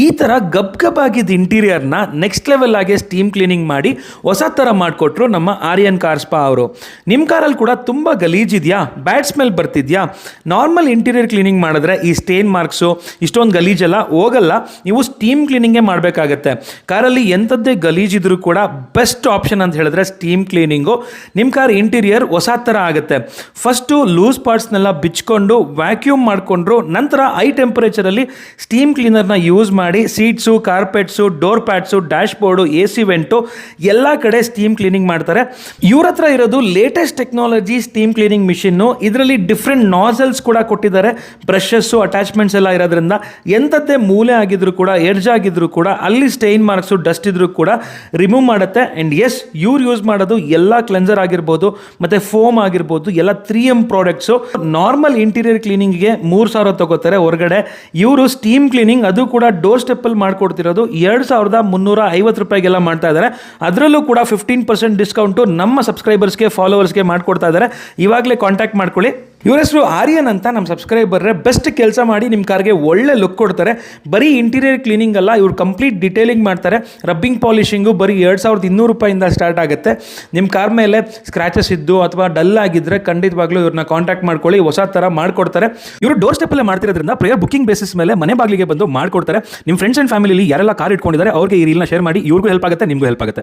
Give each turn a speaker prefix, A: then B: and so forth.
A: ಈ ಥರ ಗಬ್ ಆಗಿದ್ದ ಇಂಟೀರಿಯರ್ನ ನೆಕ್ಸ್ಟ್ ಲೆವೆಲ್ ಆಗಿ ಸ್ಟೀಮ್ ಕ್ಲೀನಿಂಗ್ ಮಾಡಿ ಹೊಸ ಥರ ಮಾಡಿಕೊಟ್ರು ನಮ್ಮ ಆರ್ಯನ್ ಕಾರ್ ಸ್ಪಾ ಅವರು. ನಿಮ್ಮ ಕಾರಲ್ಲಿ ಕೂಡ ತುಂಬ ಗಲೀಜಿದೆಯಾ, ಬ್ಯಾಡ್ ಸ್ಮೆಲ್ ಬರ್ತಿದ್ಯಾ? ನಾರ್ಮಲ್ ಇಂಟೀರಿಯರ್ ಕ್ಲೀನಿಂಗ್ ಮಾಡಿದ್ರೆ ಈ ಸ್ಟೇನ್ ಮಾರ್ಕ್ಸು ಇಷ್ಟೊಂದು ಗಲೀಜೆಲ್ಲ ಹೋಗಲ್ಲ. ನೀವು ಸ್ಟೀಮ್ ಕ್ಲೀನಿಂಗೇ ಮಾಡಬೇಕಾಗತ್ತೆ. ಕಾರಲ್ಲಿ ಎಂಥದ್ದೇ ಗಲೀಜಿದ್ರೂ ಕೂಡ ಬೆಸ್ಟ್ ಆಪ್ಷನ್ ಅಂತ ಹೇಳಿದ್ರೆ ಸ್ಟೀಮ್ ಕ್ಲೀನಿಂಗು. ನಿಮ್ಮ ಕಾರ್ ಇಂಟೀರಿಯರ್ ಹೊಸ ಥರ ಆಗುತ್ತೆ. ಫಸ್ಟು ಲೂಸ್ ಪಾರ್ಟ್ಸ್ನೆಲ್ಲ ಬಿಚ್ಕೊಂಡು ವ್ಯಾಕ್ಯೂಮ್ ಮಾಡಿಕೊಂಡ್ರು, ನಂತರ ಹೈ ಟೆಂಪರೇಚರಲ್ಲಿ ಸ್ಟೀಮ್ ಕ್ಲೀನರ್ನ ಯೂಸ್ ಮಾಡಿ seats, carpets, door pads, dashboard, AC vent ಎಲ್ಲ ಕಡೆ ಸ್ಟೀಮ್ ಕ್ಲೀನಿಂಗ್ ಮಾಡ್ತಾರೆ. ಇವ್ರ ಹತ್ರ ಇರೋದು latest technology steam cleaning machine. ಇದರಲ್ಲಿ ಡಿಫ್ರೆಂಟ್ ನಾಸಲ್ಸ್ ಕೂಡ ಕೊಟ್ಟಿದ್ದಾರೆ. ಬ್ರಷಸ್ಸು, ಅಟ್ಯಾಚ್ಮೆಂಟ್ಸ್ ಎಲ್ಲ ಇರೋದ್ರಿಂದ ಎಂಥದ್ದೇ ಮೂಲೆ ಆಗಿದ್ರು ಕೂಡ, ಎಡ್ಜ್ ಆಗಿದ್ರು ಕೂಡ, ಅಲ್ಲಿ ಸ್ಟೈನ್ ಮಾರ್ಕ್ಸು, ಡಸ್ಟ್ ಇದ್ರೂ ಕೂಡ ರಿಮೂವ್ ಮಾಡುತ್ತೆ. ಆ್ಯಂಡ್ ಎಸ್, ಇವ್ರು ಯೂಸ್ ಮಾಡೋದು ಎಲ್ಲ ಕ್ಲೆನ್ಸರ್ ಆಗಿರ್ಬೋದು ಮತ್ತು ಫೋಮ್ ಆಗಿರ್ಬೋದು, ಎಲ್ಲ 3M ಪ್ರಾಡಕ್ಟ್ಸು. ನಾರ್ಮಲ್ ಇಂಟೀರಿಯರ್ ಕ್ಲೀನಿಂಗ್ಗೆ 3,000 ತಗೋತಾರೆ ಹೊರಗಡೆ. ಇವರು ಸ್ಟೀಮ್ ಕ್ಲೀನಿಂಗ್ ಅದು ಕೂಡ ಡೋರ್ ಸ್ಟೆಪ್ಪಲ್ಲಿ ಮಾಡ್ಕೊಡ್ತಿರೋದು 2,350 ರೂಪಾಯಿಗೆಲ್ಲ ಮಾಡ್ತಾ ಇದ್ದಾರೆ. ಅದರಲ್ಲೂ ಕೂಡ 15% ಡಿಸ್ಕೌಂಟು ನಮ್ಮ ಸಬ್ಸ್ಕ್ರೈಬರ್ಸ್ಗೆ, ಫಾಲೋವರ್ಸ್ಗೆ ಮಾಡ್ಕೊಡ್ತಾ ಇದ್ದಾರೆ. ಇವಾಗಲೇ ಕಾಂಟ್ಯಾಕ್ಟ್ ಮಾಡ್ಕೊಳ್ಳಿ. ಇವ್ರ ಹೆಸರು ಆರ್ಯನ್ ಅಂತ. ನಮ್ಮ ಸಬ್ಸ್ಕ್ರೈಬರ್ರೆ ಬೆಸ್ಟ್ ಕೆಲಸ ಮಾಡಿ ನಿಮ್ಮ ಕಾರ್ಗೆ ಒಳ್ಳೆ ಲುಕ್ ಕೊಡ್ತಾರೆ. ಬರೀ ಇಂಟೀರಿಯರ್ ಕ್ಲೀನಿಂಗ್ ಅಲ್ಲ, ಇವ್ರು ಕಂಪ್ಲೀಟ್ ಡಿಟೇಲಿಂಗ್ ಮಾಡ್ತಾರೆ. ರಬ್ಬಿಂಗ್ ಪಾಲಿಶಿಂಗು ಬರೀ 2,200 ರೂಪಾಯಿಂದ ಸ್ಟಾರ್ಟ್ ಆಗುತ್ತೆ. ನಿಮ್ಮ ಕಾರ್ ಮೇಲೆ ಸ್ಕ್ರಾಚಸ್ ಇದ್ದು ಅಥವಾ ಡಲ್ ಆಗಿದ್ದರೆ ಖಂಡಿತವಾಗ್ಲೂ ಇವ್ರನ್ನ ಕಾಂಟ್ಯಾಕ್ಟ್ ಮಾಡ್ಕೊಳ್ಳಿ, ಹೊಸ ಥರ ಮಾಡ್ಕೊಡ್ತಾರೆ. ಇವರು ಡೋರ್ ಸ್ಟೆಪ್ಪಲ್ಲೇ ಮಾಡ್ತಿರೋದ್ರಿಂದ ಪ್ರೇಯರ್ ಬುಕಿಂಗ್ ಬೇಸಿಸ್ ಮೇಲೆ ಮನೆ ಬಾಗಿಲಿಗೆ ಬಂದು ಮಾಡ್ಕೊಡ್ತಾರೆ. ನಿಮ್ಮ ಫ್ರೆಂಡ್ಸ್ ಆ್ಯಂಡ್ ಫ್ಯಾಮಿಲಿಲಿ ಯಾರೆಲ್ಲ ಕಾರ್ ಇಟ್ಕೊಂಡಿದ್ದಾರೆ ಅವ್ರಿಗೆ ಈ ರೀಲ್ನ ಶೇರ್ ಮಾಡಿ. ಇವ್ರಿಗೂ ಹೆಲ್ಪ್ ಆಗುತ್ತೆ, ನಿಮಗೂ ಹೆಲ್ಪ್ ಆಗುತ್ತೆ.